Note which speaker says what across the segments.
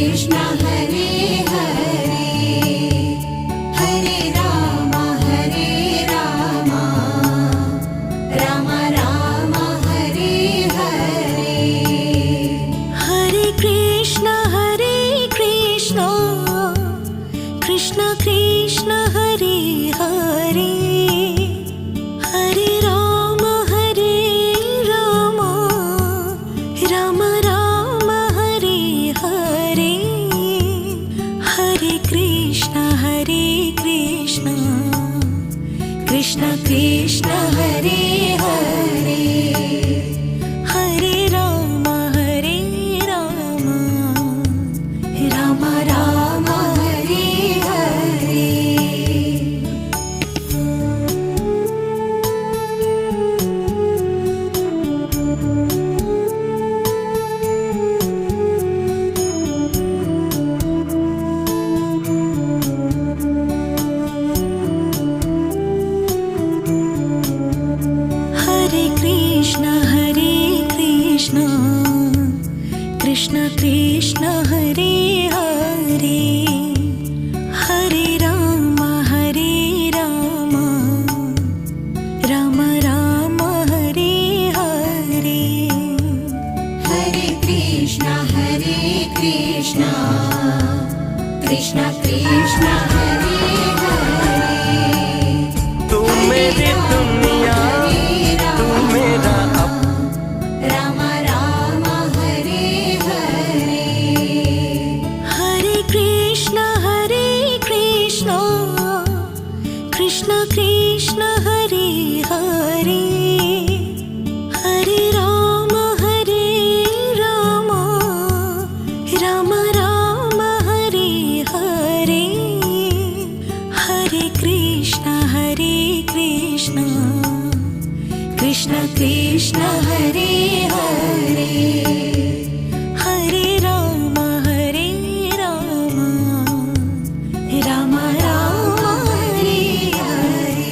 Speaker 1: कृष्ण हरे हरे हरे राम राम राम हरे हरे
Speaker 2: हरे कृष्ण कृष्ण कृष्ण हरे हरे हरे राम राम राम हरे हरे हरे कृष्ण कृष्ण कृष्ण हरे हरे हरे राम राम राम हरे हरे हरे कृष्ण कृष्ण कृष्ण हरे हरे हरे राम राम राम हरे हरे
Speaker 1: हरे कृष्ण कृष्ण कृष्ण हरे हरे
Speaker 3: तू मेरी दुनिया तू मेरा
Speaker 1: राम राम हरे हरे
Speaker 2: हरे कृष्ण कृष्ण कृष्ण हरे हरे हरे राम राम राम हरे हरे हरे कृष्ण कृष्ण कृष्ण हरे हरे हरे राम राम राम हरे हरे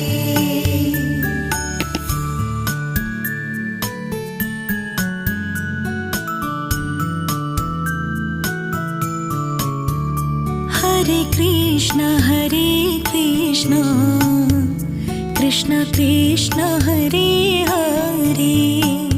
Speaker 2: हरे कृष्ण कृष्ण कृष्ण हरे हरे